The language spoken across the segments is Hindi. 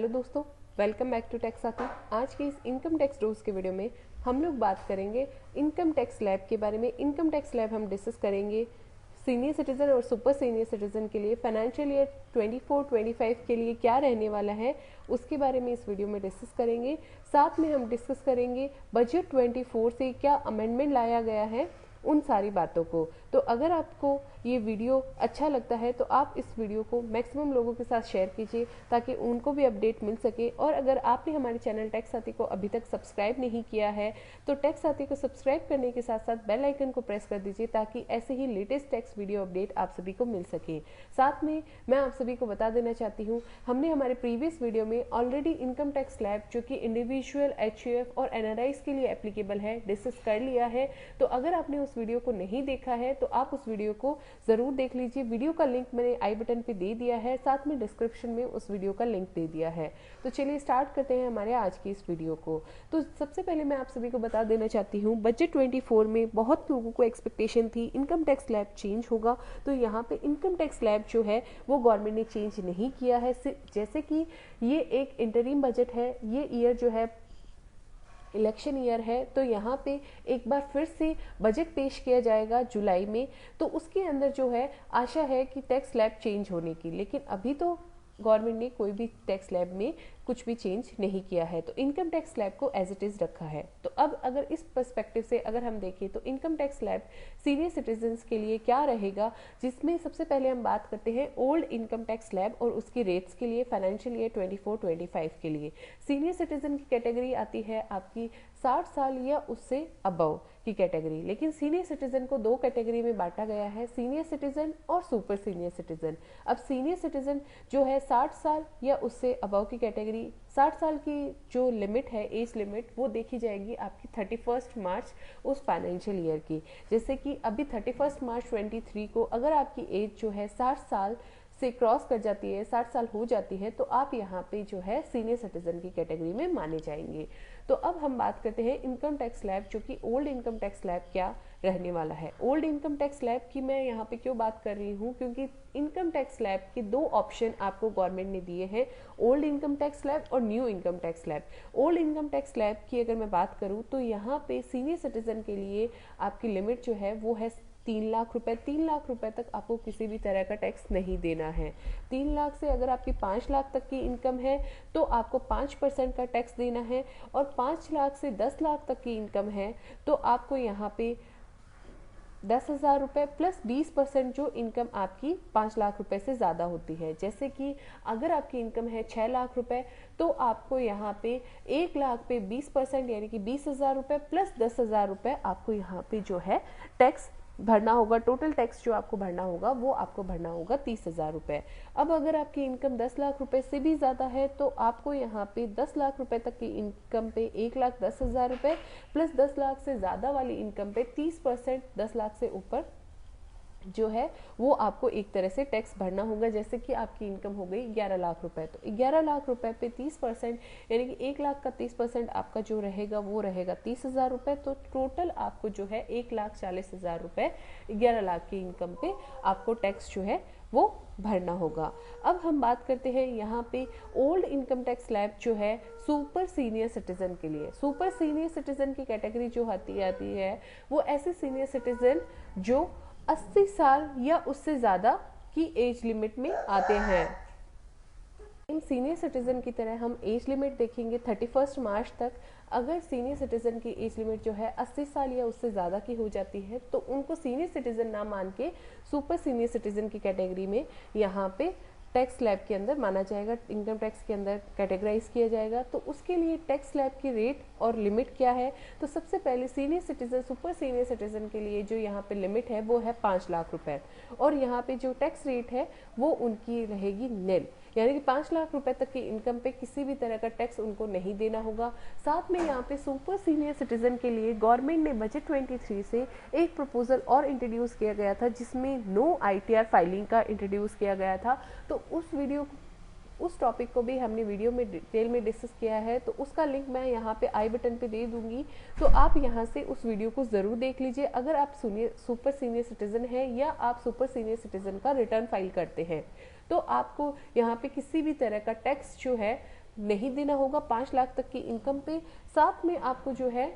हेलो दोस्तों, वेलकम बैक टू टैक्स साथी। आज के इस इनकम टैक्स रूल्स के वीडियो में हम लोग बात करेंगे इनकम टैक्स स्लैब के बारे में। इनकम टैक्स स्लैब हम डिस्कस करेंगे सीनियर सिटीजन और सुपर सीनियर सिटीजन के लिए फाइनेंशियल ईयर 24-25 के लिए क्या रहने वाला है, उसके बारे में इस वीडियो में डिस्कस करेंगे। साथ में हम डिस्कस करेंगे बजट 24 से क्या अमेंडमेंट लाया गया है, उन सारी बातों को। तो अगर आपको ये वीडियो अच्छा लगता है तो आप इस वीडियो को मैक्सिमम लोगों के साथ शेयर कीजिए ताकि उनको भी अपडेट मिल सके। और अगर आपने हमारे चैनल टैक्स साथी को अभी तक सब्सक्राइब नहीं किया है तो टैक्स साथी को सब्सक्राइब करने के साथ साथ बेल आइकन को प्रेस कर दीजिए ताकि ऐसे ही लेटेस्ट टैक्स वीडियो अपडेट आप सभी को मिल सके। साथ में मैं आप सभी को बता देना चाहती हूँ, हमने हमारे प्रीवियस वीडियो में ऑलरेडी इनकम टैक्स स्लैब जो कि इंडिविजुअल, एचयूएफ और एनआरआईज के लिए एप्लीकेबल है, डिस्कस कर लिया है। तो अगर आपने उस वीडियो को नहीं देखा है तो आप उस वीडियो को जरूर देख लीजिए। वीडियो का लिंक मैंने आई बटन पे दे दिया है, साथ में डिस्क्रिप्शन में उस वीडियो का लिंक दे दिया है। तो चलिए स्टार्ट करते हैं हमारे आज की इस वीडियो को। तो सबसे पहले मैं आप सभी को बता देना चाहती हूँ, बजट 24 में बहुत लोगों को एक्सपेक्टेशन थी इनकम टैक्स स्लैब चेंज होगा। तो यहाँ पे इनकम टैक्स स्लैब जो है वो गवर्नमेंट ने चेंज नहीं किया है। जैसे कि ये एक इंटरिम बजट है, ये ईयर जो है इलेक्शन ईयर है, तो यहाँ पे एक बार फिर से बजट पेश किया जाएगा जुलाई में। तो उसके अंदर जो है आशा है कि टैक्स स्लैब चेंज होने की, लेकिन अभी तो गवर्नमेंट ने कोई भी टैक्स स्लैब में कुछ भी चेंज नहीं किया है। तो इनकम टैक्स स्लैब को एज इट इज रखा है। तो अब अगर इस पर्सपेक्टिव से अगर हम देखें तो income tax slab senior citizens के लिए क्या रहेगा, जिसमें सबसे पहले हम बात करते हैं ओल्ड इनकम टैक्स स्लैब और उसकी रेट्स के लिए फाइनेंशियल ईयर 24-25 के लिए। सीनियर सिटीजन की कैटेगरी आती है आपकी 60 साल या उससे अबव की कैटेगरी, लेकिन सीनियर सिटीजन को दो कैटेगरी में बांटा गया है, सीनियर सिटीजन और सुपर सीनियर सिटीजन। अब सीनियर सिटीजन जो है 60 साल या उससे अबव की कैटेगरी, 60 साल की जो लिमिट है, एज लिमिट, वो देखी जाएगी आपकी 31 मार्च उस फाइनेंशियल ईयर की। जैसे कि अभी 31 मार्च 23 को अगर आपकी एज जो है 60 साल से क्रॉस कर जाती है, 60 साल हो जाती है, तो आप यहाँ पे जो है सीनियर सिटीजन की कैटेगरी में माने जाएंगे। तो अब हम बात करते हैं इनकम टैक्स स्लैब, जो कि ओल्ड इनकम टैक्स स्लैब क्या रहने वाला है। ओल्ड इनकम टैक्स स्लैब की मैं यहाँ पे क्यों बात कर रही हूँ, क्योंकि इनकम टैक्स स्लैब के दो ऑप्शन आपको गवर्नमेंट ने दिए हैं, ओल्ड इनकम टैक्स स्लैब और new income tax slab. Old income tax slab की अगर मैं बात करूँ तो यहाँ पे सीनियर सिटीजन के लिए आपकी लिमिट जो है वो है 3 लाख रुपए। 3 लाख रुपए तक आपको किसी भी तरह का टैक्स नहीं देना है। 3 लाख से अगर आपकी 5 लाख तक की इनकम है तो आपको 5% का टैक्स देना है, और 5 लाख से 10 लाख तक की इनकम है तो आपको यहाँ पे 10,000 रुपये प्लस 20% जो इनकम आपकी 5 लाख रुपए से ज़्यादा होती है। जैसे कि अगर आपकी इनकम है 6 लाख रुपए तो आपको यहाँ पे 1 लाख पे 20% यानी कि 20,000 रुपये प्लस 10,000 रुपये आपको यहाँ पे जो है टैक्स भरना होगा। टोटल टैक्स जो आपको भरना होगा वो आपको भरना होगा 30,000 रुपये। अब अगर आपकी इनकम 10 लाख रुपए से भी ज़्यादा है तो आपको यहाँ पे 10 लाख रुपए तक की इनकम पे 1,10,000 रुपये प्लस 10 लाख से ज़्यादा वाली इनकम पे 30%, 10 लाख से ऊपर जो है वो आपको एक तरह से टैक्स भरना होगा। जैसे कि आपकी इनकम हो गई 11 लाख रुपए, तो 11 लाख रुपए पे 30% यानी कि 1 लाख का 30% आपका जो रहेगा वो रहेगा 30,000 रुपये। तो टोटल आपको जो है 1,40,000 रुपये 11 लाख की इनकम पे आपको टैक्स जो है वो भरना होगा। अब हम बात करते हैं यहाँ पे ओल्ड इनकम टैक्स स्लैब जो है सुपर सीनियर सिटीजन के लिए। सुपर सीनियर सिटीजन की कैटेगरी जो आती है वो ऐसे सीनियर सिटीजन जो 80 साल या उससे ज़्यादा की एज लिमिट में आते हैं। सीनियर सिटीजन की तरह हम एज लिमिट देखेंगे 31 मार्च तक। अगर सीनियर सिटीजन की एज लिमिट जो है 80 साल या उससे ज़्यादा की हो जाती है तो उनको सीनियर सिटीजन ना मान के सुपर सीनियर सिटीजन की कैटेगरी में यहाँ पे टैक्स स्लैब के अंदर माना जाएगा, इनकम टैक्स के अंदर कैटेगराइज किया जाएगा। तो उसके लिए टैक्स स्लैब की रेट और लिमिट क्या है, तो सबसे पहले senior citizen, super senior citizen के लिए जो यहाँ पे लिमिट है वो है 5 लाख रुपए, और यहाँ पे जो टैक्स रेट है वो उनकी रहेगी निल, यानी कि 5 लाख रुपए तक की इनकम पे किसी भी तरह का टैक्स उनको नहीं देना होगा। साथ में यहाँ पे सुपर सीनियर सिटीजन के लिए गवर्नमेंट ने बजट 23 से एक प्रपोजल और इंट्रोड्यूस किया गया था जिसमें नो ITR फाइलिंग का इंट्रोड्यूस किया गया था। तो उस टॉपिक को भी हमने वीडियो में डिटेल में डिस्कस किया है, तो उसका लिंक मैं यहाँ पे आई बटन पे दे दूंगी, तो आप यहाँ से उस वीडियो को ज़रूर देख लीजिए अगर आप सुपर सीनियर सिटीजन हैं या आप सुपर सीनियर सिटीजन का रिटर्न फाइल करते हैं। तो आपको यहाँ पे किसी भी तरह का टैक्स जो है नहीं देना होगा 5 लाख तक की इनकम पे। साथ में आपको जो है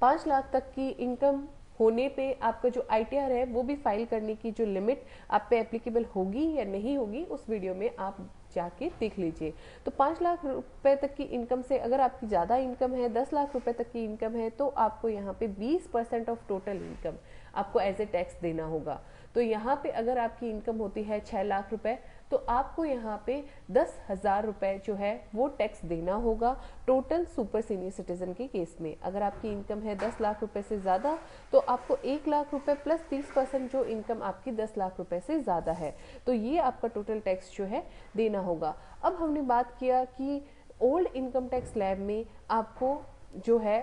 5 लाख तक की इनकम होने पे आपका जो ITR है वो भी फाइल करने की जो लिमिट आप पे एप्लीकेबल होगी या नहीं होगी, उस वीडियो में आप जाके देख लीजिए। तो 5 लाख रुपए तक की इनकम से अगर आपकी ज़्यादा इनकम है, 10 लाख रुपए तक की इनकम है, तो आपको यहाँ पे 20% ऑफ टोटल इनकम आपको एज ए टैक्स देना होगा। तो यहाँ पे अगर आपकी इनकम होती है 6 लाख रुपए, तो आपको यहाँ पे 10,000 रुपए जो है वो टैक्स देना होगा टोटल सुपर सीनियर सिटीजन के केस में। अगर आपकी इनकम है 10 लाख रुपए से ज़्यादा, तो आपको 1 लाख रुपए प्लस 30% जो इनकम आपकी 10 लाख रुपए से ज़्यादा है, तो ये आपका टोटल टैक्स जो है देना होगा। अब हमने बात किया कि ओल्ड इनकम टैक्स स्लैब में आपको जो है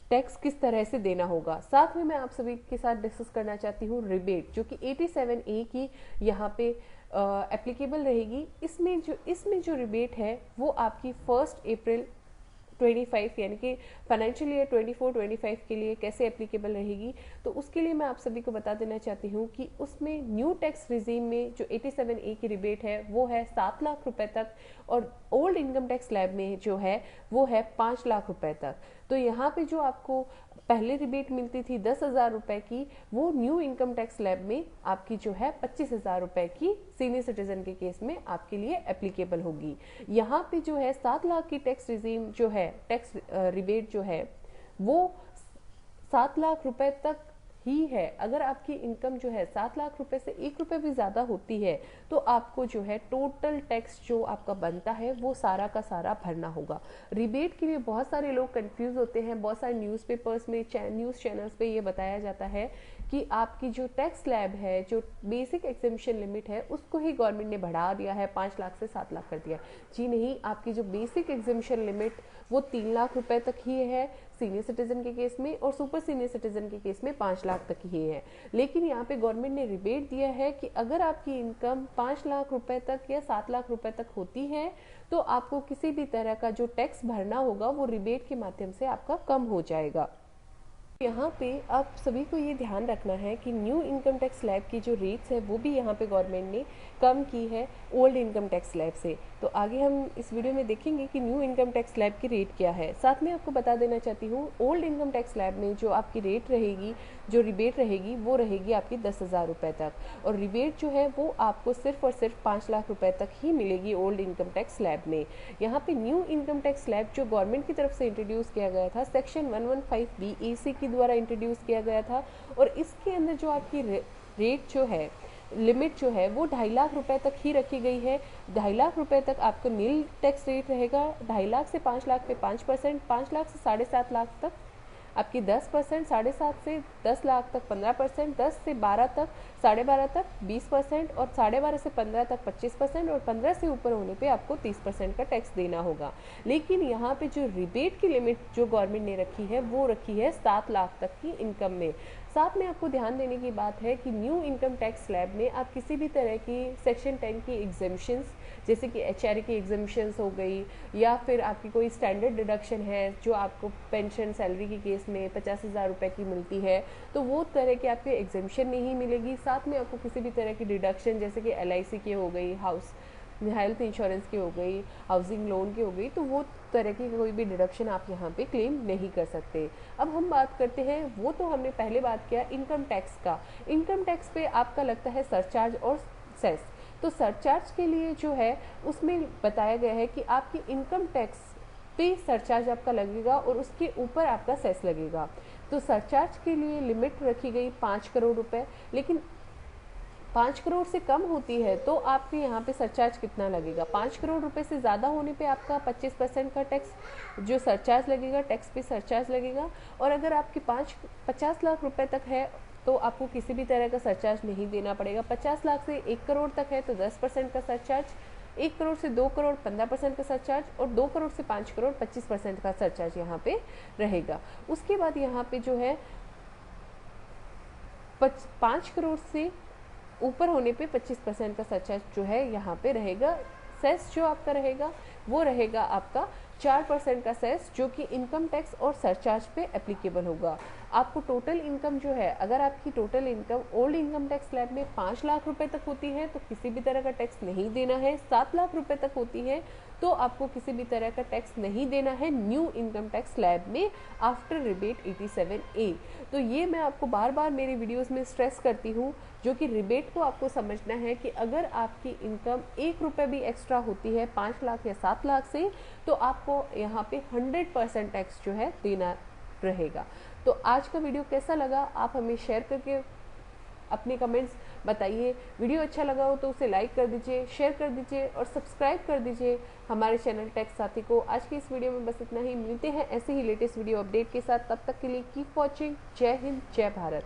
टैक्स किस तरह से देना होगा। साथ में मैं आप सभी के साथ डिस्कस करना चाहती हूँ रिबेट, जो कि 87A की यहाँ पे एप्लीकेबल रहेगी। इसमें जो रिबेट है वो आपकी 1 अप्रैल 25 यानी कि फाइनेंशियल ईयर 24-25 के लिए कैसे एप्लीकेबल रहेगी, तो उसके लिए मैं आप सभी को बता देना चाहती हूँ कि उसमें न्यू टैक्स रिजीम में जो 87A की रिबेट है वो है 7 लाख रुपए तक, और ओल्ड इनकम टैक्स स्लैब में जो है वो है 5 लाख रुपए तक। तो यहाँ पे जो आपको पहले रिबेट मिलती थी 10,000 रुपए की, वो न्यू इनकम टैक्स स्लैब में आपकी जो है 25,000 रुपए की सीनियर सिटीजन के केस में आपके लिए एप्लीकेबल होगी। यहाँ पे जो है 7 लाख की टैक्स रिजीम जो है, टैक्स रिबेट जो है वो 7 लाख रुपए तक ही है। अगर आपकी इनकम जो है 7 लाख रुपए से 1 रुपए भी ज्यादा होती है, तो आपको जो है टोटल टैक्स जो आपका बनता है वो सारा का सारा भरना होगा। रिबेट के लिए बहुत सारे लोग कंफ्यूज होते हैं, बहुत सारे न्यूज़पेपर्स में, न्यूज़ चैनल्स पे ये बताया जाता है कि आपकी जो टैक्स स्लैब है, जो बेसिक एग्जेम्पशन लिमिट है, उसको ही गवर्नमेंट ने बढ़ा दिया है, 5 लाख से 7 लाख कर दिया। जी नहीं, आपकी जो बेसिक एग्जेम्पशन लिमिट वो 3 लाख रुपए तक ही है सीनियर सिटीजन के केस में, और सुपर सीनियर सिटीजन के केस में 5 लाख तक ही है। लेकिन यहाँ पे गवर्नमेंट ने रिबेट दिया है कि अगर आपकी इनकम 5 लाख रुपए तक या 7 लाख रुपए तक होती है, तो आपको किसी भी तरह का जो टैक्स भरना होगा वो रिबेट के माध्यम से आपका कम हो जाएगा। यहाँ पे आप सभी को ये ध्यान रखना है कि न्यू इनकम टैक्स स्लैब की जो रेट्स है वो भी यहाँ पे गवर्नमेंट ने कम की है ओल्ड इनकम टैक्स स्लैब से। तो आगे हम इस वीडियो में देखेंगे कि न्यू इनकम टैक्स स्लैब की रेट क्या है। साथ में आपको बता देना चाहती हूँ, ओल्ड इनकम टैक्स स्लैब में जो आपकी रेट रहेगी, जो रिबेट रहेगी, वो रहेगी आपकी 10,000 रुपये तक, और रिबेट जो है वो आपको सिर्फ और सिर्फ 5 लाख रुपए तक ही मिलेगी ओल्ड इनकम टैक्स स्लैब में। यहाँ पे न्यू इनकम टैक्स स्लैब जो गवर्नमेंट की तरफ से इंट्रोड्यूस किया गया था, सेक्शन 115BAC की द्वारा इंट्रोड्यूस किया गया था, और इसके अंदर जो आपकी रेट जो है, लिमिट जो है वो 2.5 लाख रुपए तक ही रखी गई है। 2.5 लाख रुपए तक आपको नील टैक्स रेट रहेगा। 2.5 लाख से 5 लाख पे 5%, 5 लाख से 7.5 लाख तक आपकी 10%, 7.5 से 10 लाख तक 15%, 10 से 12 तक 12.5 तक 20%, और 12.5 से 15 तक 25%, और 15 से ऊपर होने पे आपको 30% का टैक्स देना होगा। लेकिन यहाँ पे जो रिबेट की लिमिट जो गवर्नमेंट ने रखी है वो रखी है 7 लाख तक की इनकम में। साथ में आपको ध्यान देने की बात है कि न्यू इनकम टैक्स स्लैब में आप किसी भी तरह की सेक्शन 10 की एग्जेम्पशंस, जैसे कि HRA की एग्जेम्पशंस हो गई, या फिर आपकी कोई स्टैंडर्ड डिडक्शन है जो आपको पेंशन सैलरी के केस में 50,000 रुपये की मिलती है, तो वो तरह की आपकी एग्जेम्पशन नहीं मिलेगी। साथ में आपको किसी भी तरह की डिडक्शन, जैसे कि LIC की हो गई, हेल्थ इंश्योरेंस की हो गई, हाउसिंग लोन की हो गई, तो वो तरह की कोई भी डिडक्शन आप यहाँ पे क्लेम नहीं कर सकते। अब हम बात करते हैं, वो तो हमने पहले बात किया इनकम टैक्स का। इनकम टैक्स पे आपका लगता है सरचार्ज और सेस। तो सरचार्ज के लिए जो है उसमें बताया गया है कि आपकी इनकम टैक्स पे सरचार्ज आपका लगेगा और उसके ऊपर आपका सेस लगेगा। तो सरचार्ज के लिए लिमिट रखी गई 5 करोड़ रुपए, लेकिन 5 करोड़ से कम होती है तो आपके यहाँ पे सरचार्ज कितना लगेगा। 5 करोड़ रुपए से ज़्यादा होने पे आपका 25% का टैक्स जो सरचार्ज लगेगा, टैक्स पे सरचार्ज लगेगा। और अगर आपकी 50 लाख रुपए तक है तो आपको किसी भी तरह का सरचार्ज नहीं देना पड़ेगा। 50 लाख से 1 करोड़ तक है तो 10% का सरचार्ज, 1 करोड़ से 2 करोड़ 15% का सरचार्ज, और 2 करोड़ से 5 करोड़ 25% का सरचार्ज यहाँ पे रहेगा। उसके बाद यहाँ पे जो है 5 करोड़ से ऊपर होने पे 25% का सरचार्ज जो है यहाँ पे रहेगा। सेस जो आपका रहेगा वो रहेगा आपका 4% का सेस जो कि इनकम टैक्स और सरचार्ज पे एप्लीकेबल होगा। आपको टोटल इनकम जो है, अगर आपकी total income old income tax slab में 5 लाख रुपए तक होती है तो किसी भी तरह का टैक्स नहीं देना है। 7 लाख रुपए तक होती है तो आपको किसी भी तरह का टैक्स नहीं देना है न्यू इनकम टैक्स स्लैब में आफ्टर रिबेट 87A। तो ये मैं आपको बार बार मेरी वीडियोस में स्ट्रेस करती हूँ, जो कि रिबेट को आपको समझना है कि अगर आपकी इनकम 1 रुपये भी एक्स्ट्रा होती है 5 लाख या 7 लाख से, तो आपको यहाँ पे 100% टैक्स जो है देना रहेगा। तो आज का वीडियो कैसा लगा आप हमें शेयर करके अपने कमेंट्स बताइए। वीडियो अच्छा लगा हो तो उसे लाइक कर दीजिए, शेयर कर दीजिए और सब्सक्राइब कर दीजिए हमारे चैनल टैक्स साथी को। आज की इस वीडियो में बस इतना ही। मिलते हैं ऐसे ही लेटेस्ट वीडियो अपडेट के साथ, तब तक के लिए कीप वॉचिंग। जय हिंद, जय भारत।